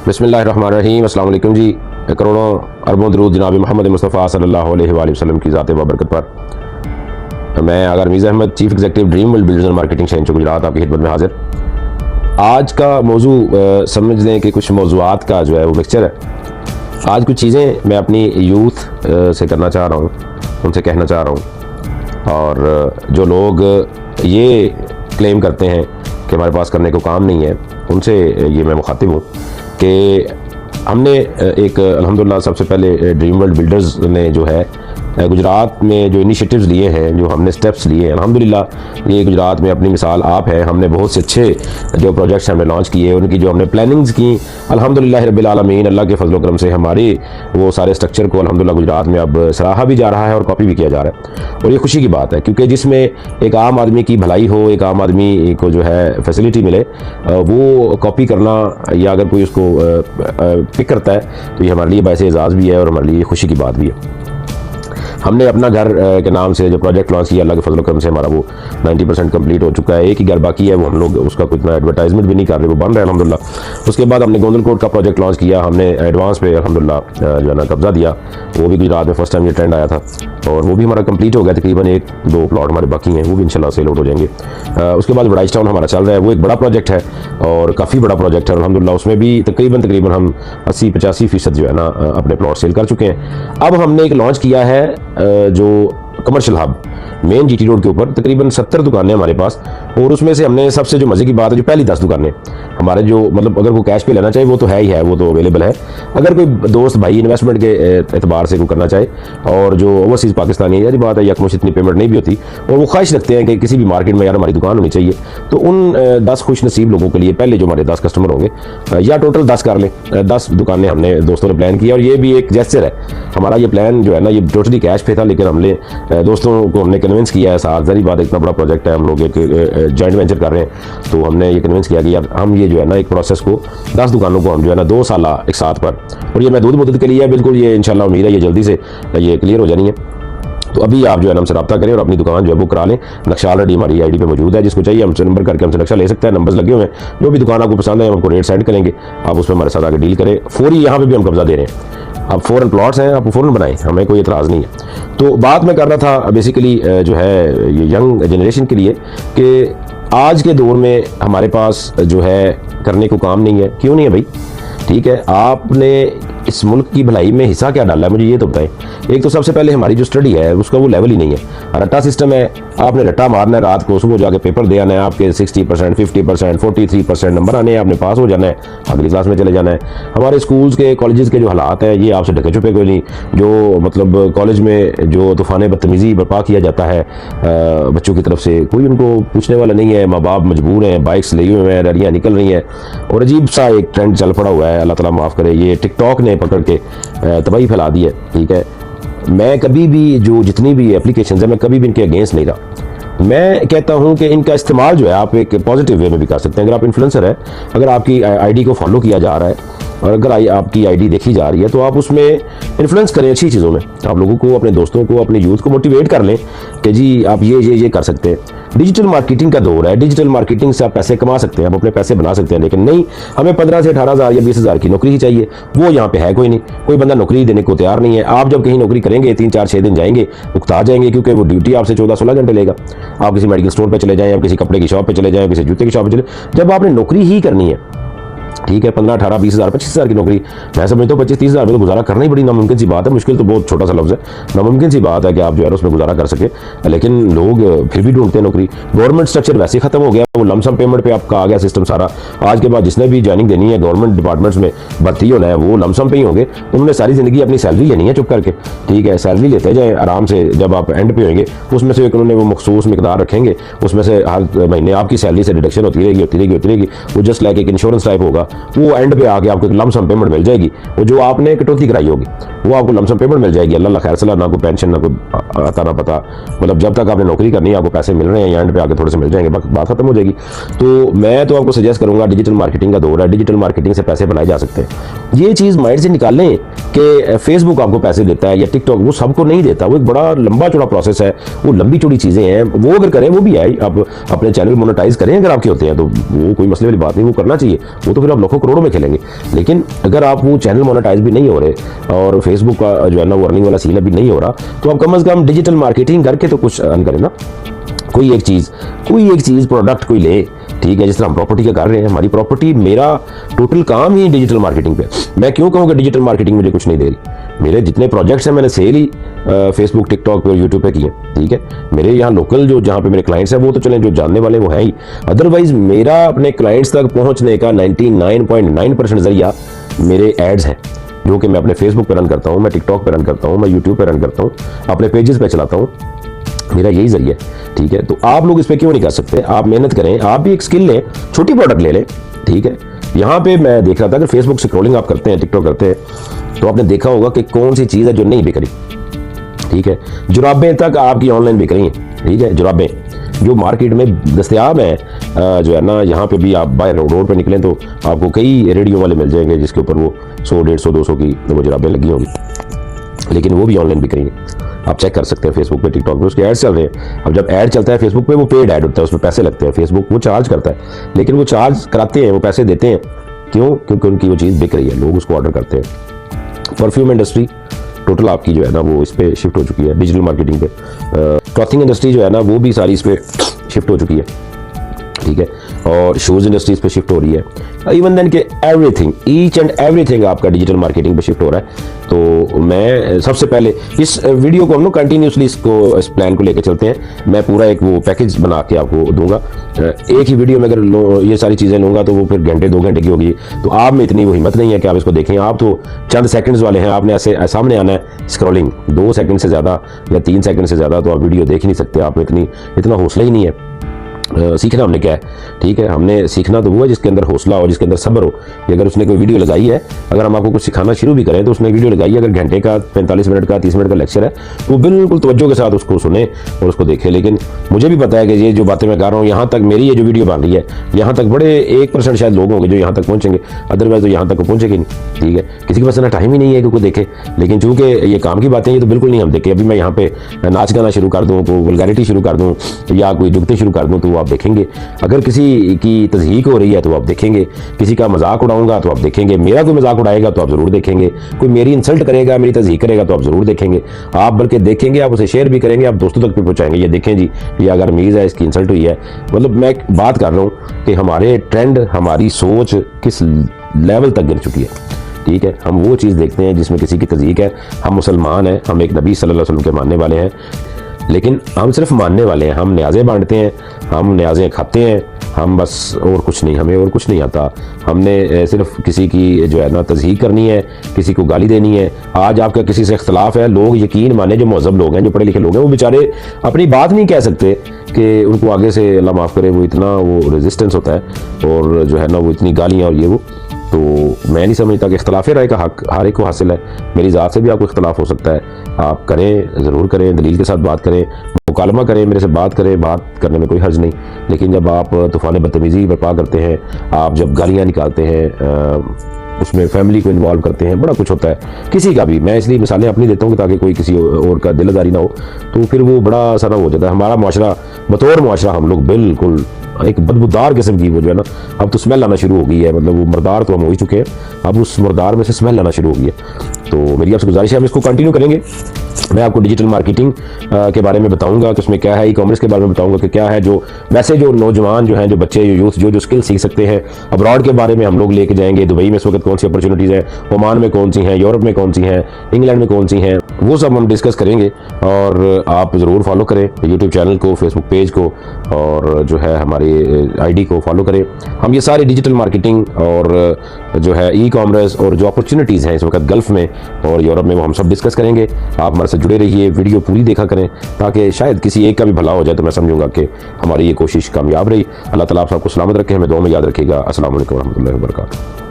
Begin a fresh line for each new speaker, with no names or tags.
बिस्मिल्लाहिर्रहमानिर्रहीम। अस्सलाम वालेकुम जी। करोड़ों अरबों दरूद जनाब मोहम्मद मुस्तफ़ा सल्लल्लाहु अलैहि वसल्लम की ज़ात व बरकत पर। मैं अगर मीज़ Ahmad, chief executive dream world builders and marketing शहर गुजरात, आपकी खिदमत में हाजिर। आज का मौजू समझ लें कि कुछ मौजूआत का जो है वो मिक्सचर है। आज कुछ चीज़ें मैं अपनी यूथ से करना चाह रहा हूँ, उनसे कहना चाह रहा हूँ। और जो लोग ये क्लेम करते हैं कि हमारे पास करने को काम नहीं है, उनसे ये मैं मुखातिब हूँ कि हमने एक अल्हम्दुलिल्लाह सबसे पहले ड्रीम वर्ल्ड बिल्डर्स ने जो है गुजरात में जो इनिशिएटिव्स लिए हैं, जो हमने स्टेप्स लिए हैं, अल्हम्दुलिल्लाह ये गुजरात में अपनी मिसाल आप है। हमने बहुत से अच्छे जो प्रोजेक्ट्स हमने लॉन्च किए, उनकी जो हमने प्लानिंग्स की, अल्हम्दुलिल्लाह रब्बिल आलमीन, अल्लाह के फजल करम से हमारे वो सारे स्ट्रक्चर को अल्हम्दुलिल्लाह गुजरात में अब सराहा भी जा रहा है और कॉपी भी किया जा रहा है। और ये खुशी की बात है, क्योंकि जिसमें एक आम आदमी की भलाई हो, एक आम आदमी को जो है फैसिलिटी मिले, वो कॉपी करना या अगर कोई उसको पिक करता है तो ये हमारे लिए बायसे एजाज़ भी है और हमारे लिए खुशी की बात भी है। हमने अपना घर के नाम से जो प्रोजेक्ट लॉन्च किया, अल्लाह के फजल करम से हमारा वो 90% कंप्लीट हो चुका है। एक ही घर बाकी है, वो हम लोग उसका कोई इतना एडवर्टाइजमेंट भी नहीं कर रहे, वो बन रहा है अल्हम्दुलिल्लाह। उसके बाद हमने गोंदल कोट का प्रोजेक्ट लॉन्च किया, हमने एडवांस पे अल्हम्दुलिल्लाह जो है ना कब्जा दिया। वो भी गुजरात में फर्स्ट टाइम ये ट्रेंड आया था और वो भी हमारा कंप्लीट हो गया। तकरीबन 1-2 प्लॉट हमारे बाकी हैं, वो भी इंशाल्लाह सेल आउट हो जाएंगे। उसके बाद वडाइच टाउन हमारा चल रहा है, वो एक बड़ा प्रोजेक्ट है और काफ़ी बड़ा प्रोजेक्ट है अल्हम्दुलिल्लाह। उसमें भी तकरीबन हम 80-85% जो है ना अपने प्लॉट सेल कर चुके हैं। अब हमने एक लॉन्च किया है जो commercial hub main GT road के ऊपर, तकरीबन 70 दुकानें हमारे पास। और उसमें से हमने सबसे जो मज़े की बात है, जो पहली 10 दुकानें हमारे जो मतलब अगर वो कैश पे लेना चाहे वो तो है ही है, वो तो अवेलेबल है। अगर कोई दोस्त भाई इन्वेस्टमेंट के एतबार से कोई करना चाहे और जो ओवरसीज़ पाकिस्तानी है, यार बात है यकमुश्त इतनी पेमेंट नहीं भी होती और वो ख्वाहिश रखते हैं कि किसी भी मार्केट में यार हमारी दुकान होनी चाहिए, तो उन 10 खुश नसीब लोगों के लिए पहले जो हमारे 10 कस्टमर होंगे, या टोटल 10 कर लें, 10 दुकानें हमने दोस्तों ने प्लान किया। और ये भी एक जेस्चर है हमारा, ये प्लान जो है ना ये टोटली कैश पे था, लेकिन हमने दोस्तों को हमने कन्विंस किया है। साथ जरी बात, इतना बड़ा प्रोजेक्ट है, हम लोग एक जॉइंट वेंचर कर रहे हैं, तो हमने ये कन्विंस किया कि यार हम ये जो है ना एक प्रोसेस को 10 दुकानों को हम जो है ना 2 साल एक साथ पर, और ये महदूद मुद्दत के लिए है बिल्कुल, ये इंशाल्लाह उम्मीद है ये जल्दी से ये क्लियर हो जानी है। तो अभी आप जो है हमसे रब्ता करें और अपनी दुकान जो है बुक करा लें। नक्शा ऑलरेडी हमारी आईडी पे मौजूद है, जिसको चाहिए हमसे नंबर करके हमसे नक्शा ले सकता है, नंबर्स लगे हुए हैं। जो भी दुकान आपको पसंद है हम आपको रेट सेंड करेंगे, आप उसमें हमारे साथ आगे डील करें। फौरी यहाँ पे भी हम कब्जा दे रहे हैं, अब फ़ौरन प्लॉट्स हैं, आप फ़ौरन बनाएं, हमें कोई एतराज़ नहीं है। तो बात मैं कर रहा था बेसिकली जो है ये यंग जनरेशन के लिए कि आज के दौर में हमारे पास जो है करने को काम नहीं है। क्यों नहीं है भाई? ठीक है, आपने इस मुल्क की भलाई में हिस्सा क्या डाला है, मुझे ये तो बताएं। एक तो सबसे पहले हमारी जो स्टडी है उसका वो लेवल ही नहीं है, रट्टा सिस्टम है। आपने रट्टा मारना है, रात को सुबह जाके पेपर दे आना है, आपके 60%, 50%, 43% नंबर आने हैं, आपने पास हो जाना है, अगली क्लास में चले जाना है। हमारे स्कूल्स के कॉलेजेस के जो हालात हैं ये आपसे ढके छुपे कोई नहीं। जो मतलब कॉलेज में जो तूफान बदतमीज़ी बर्पा किया जाता है बच्चों की तरफ से, कोई उनको पूछने वाला नहीं है। माँ बाप मजबूर हैं, बाइक्स ले हुए हैं, रैलियाँ निकल रही हैं और अजीब सा एक ट्रेंड चल पड़ा हुआ है। अल्लाह ताला माफ़ करे, ये टिकटॉक ने पकड़ के तबाही फैला दी है। ठीक है, मैं कभी भी जो जितनी भी एप्लीकेशंस हैं मैं कभी भी इनके अगेंस्ट नहीं रहा। मैं कहता हूं कि इनका इस्तेमाल जो है आप एक पॉजिटिव वे में भी कर सकते हैं। अगर आप इन्फ्लुएंसर है, अगर आपकी आईडी को फॉलो किया जा रहा है और अगर आपकी आईडी देखी जा रही है, तो आप उसमें इन्फ्लुएंस करें अच्छी चीज़ों में। आप लोगों को, अपने दोस्तों को, अपने यूथ को मोटिवेट कर लें कि जी आप ये कर सकते हैं। डिजिटल मार्केटिंग का दौर है, डिजिटल मार्केटिंग से आप पैसे कमा सकते हैं, आप अपने पैसे बना सकते हैं। लेकिन नहीं, हमें 15 से 18,000 या 20,000 की नौकरी ही चाहिए, वो यहाँ पे है कोई नहीं। कोई बंदा नौकरी देने को तैयार नहीं है। आप जब कहीं नौकरी करेंगे 3-4-6 दिन जाएंगे, उकता जाएंगे, क्योंकि वो ड्यूटी आपसे 14-16 घंटे लेगा। आप किसी मेडिकल स्टोर पर चले जाएँ, आप किसी कपड़े की शॉप पर चले जाएँ, किसी जूते की शॉप पर चले, जब आपने नौकरी ही करनी है, ठीक है, 15, 18, 20,000, 25,000 की नौकरी, मैं समझता हूँ 25-30,000 में तो गुजारा करना ही बड़ी नामुमकिन सी बात है। मुश्किल तो बहुत छोटा सा लफ्ज़ है, नामुमकिन सी बात है कि आप जो है उसमें गुजारा कर सके। लेकिन लोग फिर भी ढूंढते हैं नौकरी। गवर्नमेंट स्ट्रक्चर वैसे ही खत्म हो गया, वो लमसम पेमेंट पे आपका आ गया सिस्टम सारा। आज के बाद जिसने भी ज्वाइनिंग देनी है, गवर्नमेंट डिपार्टमेंट्स में भर्ती होना है, वो लमसम पे ही होंगे। उन्होंने सारी जिंदगी अपनी सैलरी लेनी है चुप करके। ठीक है, सैलरी लेते जाए आराम से, जब आप एंड पे होंगे उसमें से उन्होंने वो मखसूस मिकदार रखेंगे, उसमें से हर महीने आपकी सैलरी से डिडक्शन होती रहेगी। वो जस्ट लाइक एक इंश्योरेंस टाइप होगा। वो एंड पे आगे आपको एक लमसम पेमेंट मिल जाएगी, वो जो आपने कटौती कराई होगी वो आपको लमसम पेमेंट मिल जाएगी। अल्लाह खैर सला, ना कोई पेंशन, ना कोई आता ना पता, मतलब जब तक आपने नौकरी करनी है आपको पैसे मिल रहे हैं, एंड पे आगे थोड़े से मिल जाएंगे, बात खत्म हो जाएगी। तो मैं तो आपको सजेस्ट करूंगा, डिजिटल मार्केटिंग का दौर है, डिजिटल मार्केटिंग से पैसे बनाए जा सकते हैं। ये चीज़ माइंड से निकालें कि फेसबुक आपको पैसे देता है या टिकटॉक, वो सबको नहीं देता। वो एक बड़ा लंबा चौड़ा प्रोसेस है, वो लंबी चौड़ी चीज़ें हैं। वो अगर करें वो भी है, आप अपने चैनल मोनेटाइज करें अगर आपके होते हैं तो वो कोई मसले वाली बात नहीं, वो करना चाहिए। वो तो फिर आप लाखों करोड़ों में खेलेंगे। लेकिन अगर आप वो चैनल मोनेटाइज भी नहीं हो रहे और फेसबुक का जो है ना वो अर्निंग वाला सीन अभी नहीं हो रहा, तो आप कम से कम डिजिटल मार्केटिंग करके तो कुछ अर्न करें ना। कोई एक चीज़ प्रोडक्ट कोई ले, ठीक है। जिस तरह हम प्रॉपर्टी का कर रहे हैं, हमारी प्रॉपर्टी, मेरा टोटल काम ही डिजिटल मार्केटिंग पे। मैं क्यों कहूँ कि डिजिटल मार्केटिंग मुझे कुछ नहीं दे रही। मेरे जितने प्रोजेक्ट्स हैं मैंने सेल ही फेसबुक, टिकटॉक पे और यूट्यूब पे किए, ठीक है। मेरे यहाँ लोकल जो जहाँ पे मेरे क्लाइंट्स हैं वो तो चलें, जो जानने वाले वो हैं ही। अदरवाइज मेरा अपने क्लाइंट्स तक पहुँचने का 99.9% जरिया मेरे एड्स हैं, जो कि मैं अपने फेसबुक पे रन करता हूँ, मैं टिकटॉक पे रन करता हूँ, मैं यूट्यूब पे रन करता हूँ, अपने पेजेस पे चलाता हूँ। मेरा यही जरिया है, ठीक है। तो आप लोग इस पे क्यों नहीं कर सकते? आप मेहनत करें, आप भी एक स्किल लें, छोटी प्रोडक्ट ले लें, ठीक है। यहाँ पे मैं देख रहा था, अगर फेसबुक स्क्रॉलिंग आप करते हैं, टिकटॉक करते हैं, तो आपने देखा होगा कि कौन सी चीज़ है जो नहीं बिक रही, ठीक है। जुराबें तक आपकी ऑनलाइन बिक रही हैं, ठीक है। जुराबें जो मार्केट में दस्तयाब हैं, जो है ना, यहाँ पे भी आप बाहर रोड पे निकलें तो आपको कई रेडियो वाले मिल जाएंगे जिसके ऊपर वो 100, 150, 200 की वो जुराबें लगी होंगी, लेकिन वो भी ऑनलाइन बिक रही हैं। आप चेक कर सकते हैं फेसबुक पे, टिकटॉक पे उसके ऐड चल रहे हैं। अब जब ऐड चलता है फेसबुक पे, वो पेड ऐड होता है, उसमें पैसे लगते हैं, फेसबुक वो चार्ज करता है, लेकिन वो चार्ज कराते हैं, वो पैसे देते हैं। क्यों? क्योंकि उनकी वो चीज़ बिक रही है, लोग उसको ऑर्डर करते हैं। परफ्यूम इंडस्ट्री टोटल आपकी जो है ना वो इस पर शिफ्ट हो चुकी है, डिजिटल मार्केटिंग पे। क्लॉथिंग इंडस्ट्री जो है ना वो भी सारी इस पर शिफ्ट हो चुकी है, ठीक है। और शूज़ इंडस्ट्रीज पे शिफ्ट हो रही है। इवन देन के एवरीथिंग, ईच एंड एवरीथिंग आपका डिजिटल मार्केटिंग पे शिफ्ट हो रहा है। तो मैं सबसे पहले इस वीडियो को हम लोग कंटिन्यूसली इस प्लान को लेकर चलते हैं। मैं पूरा एक वो पैकेज बना के आपको दूंगा। एक ही वीडियो में अगर ये सारी चीज़ें लूँगा तो वो फिर घंटे 2 घंटे की होगी। तो आप में इतनी वो हिम्मत नहीं है कि आप इसको देखें। आप तो चंद सेकंड्स वाले हैं, आपने ऐसे सामने आना है, स्क्रॉलिंग 2 सेकंड से ज़्यादा या 3 सेकंड से ज़्यादा तो आप वीडियो देख ही नहीं सकते। आप में इतना हौसला ही नहीं है। सीखना हमने क्या है, ठीक है। हमने सीखना तो वो है जिसके अंदर हौसला हो, जिसके अंदर सब्र हो। कि अगर उसने कोई वीडियो लगाई है, अगर हम आपको कुछ सिखाना शुरू भी करें तो उसने वीडियो लगाई है, अगर घंटे का, 45 मिनट का, 30 मिनट का लेक्चर है, तो बिल्कुल तवज्जो के साथ उसको सुने और उसको देखें। लेकिन मुझे भी पता है कि ये जो बातें मैं कर रहा हूँ, यहाँ तक मेरी ये जो वीडियो बन रही है, यहाँ तक बड़े 1% शायद लोग होंगे जो यहाँ तक पहुँचेंगे, अदरवाइज तो यहाँ तक पहुँचेंगे नहीं, ठीक है। किसी के पास इतना टाइम ही नहीं है कि कोई देखे। लेकिन चूँकि ये काम की बातें ये तो बिल्कुल नहीं हम देखें। अभी मैं यहाँ पे नाच गाना शुरू कर दूँ, कोई वल्गैरिटी शुरू कर दूँ या कोई जुगते शुरू कर दूँ तो आप देखेंगे। अगर किसी की तज़हीक हो रही है तो आप देखेंगे, किसी का मजाक उड़ाऊंगा तो आप देखेंगे, मेरा कोई मजाक उड़ाएगा तो आप ज़रूर देखेंगे, कोई मेरी इंसल्ट करेगा, मेरी तज़हीक करेगा तो आप ज़रूर देखेंगे। आप बल्कि देखेंगे, आप उसे शेयर भी करेंगे, आप दोस्तों तक भी पहुँचाएंगे, ये देखें जी ये अगर मीज़ है, इसकी इंसल्ट हुई है। मतलब मैं बात कर रहा हूँ कि हमारे ट्रेंड, हमारी सोच किस लेवल तक गिर चुकी है, ठीक है। हम वो चीज़ देखते हैं जिसमें किसी की तज़हीक है। हम मुसलमान हैं, हम एक नबी सल्लल्लाहु अलैहि वसल्लम के मानने वाले हैं, लेकिन हम सिर्फ मानने वाले हैं। हम न्याज़ें बांटते हैं, हम न्याज़ें खाते हैं, हम बस और कुछ नहीं, हमें और कुछ नहीं आता। हमने सिर्फ किसी की जो है ना तज़हीक करनी है, किसी को गाली देनी है। आज आपका किसी से इख्तलाफ है, लोग यकीन माने जो महज़ब लोग हैं, जो पढ़े लिखे लोग हैं, वो बेचारे अपनी बात नहीं कह सकते कि उनको आगे से अल्लाह माफ़ करे वो इतना वो रेजिस्टेंस होता है और जो है ना वो इतनी गालियाँ और ये वो। तो मैं नहीं समझता कि इख्तलाफ राय का हक हर एक को हासिल है। मेरी ज़ात से भी आपको इख्तलाफ हो सकता है, आप करें, ज़रूर करें, दलील के साथ बात करें, मुकालमा करें, मेरे से बात करें, बात करने में कोई हर्ज नहीं। लेकिन जब आप तूफ़ान बदतमीज़ी बर्पा करते हैं, आप जब गालियाँ निकालते हैं, उसमें फैमिली को इन्वॉल्व करते हैं, बड़ा कुछ होता है किसी का भी। मैं इसलिए मिसालें अपनी देता हूँ ताकि कोई किसी और का दिलदारी ना हो, तो फिर वो बड़ा सारा हो जाता है। हमारा माशरा, बतौर माशरा हम लोग बिल्कुल एक बदबूदार किस्म की वो जो है ना, अब तो स्मेल आना शुरू हो गई है। मतलब वो मर्दार तो हम हो ही चुके हैं, अब उस मर्दार में से स्मेल आना शुरू हो गई है। तो मेरी आपसे गुजारिश है, हम इसको कंटिन्यू करेंगे। मैं आपको डिजिटल मार्केटिंग के बारे में बताऊंगा कि उसमें क्या है, ई कॉमर्स के बारे में बताऊंगा कि क्या है, जो वैसे जो नौजवान जो हैं, जो बच्चे, जो यूथ जो स्किल सीख सकते हैं। अब्रॉड के बारे में हम लोग लेके जाएंगे। दुबई में इस वक्त कौन सी अपॉर्चुनिटीज़ हैं, ओमान में कौन सी हैं, यूरोप में कौन सी हैं, इंग्लैंड में कौन सी हैं, वो सब हम डिस्कस करेंगे। और आप ज़रूर फॉलो करें यूट्यूब चैनल को, फेसबुक पेज को, और जो है हमारी ID को फॉलो करें। हम ये सारी डिजिटल मार्केटिंग और जो है ई कॉमर्स और जो अपॉर्चुनिटीज़ हैं इस वक्त गल्फ़ में और यूरोप में, वो हम सब डिस्कस करेंगे। आप हमारे साथ जुड़े रहिए, वीडियो पूरी देखा करें ताकि शायद किसी एक का भी भला हो जाए। तो मैं समझूंगा कि हमारी ये कोशिश कामयाब रही। अल्लाह ताला आप सबको सलामत रखे, हमें दुआ में याद रखिएगा। अस्सलाम वालेकुम रहमतुल्लाहि व बरकातहू।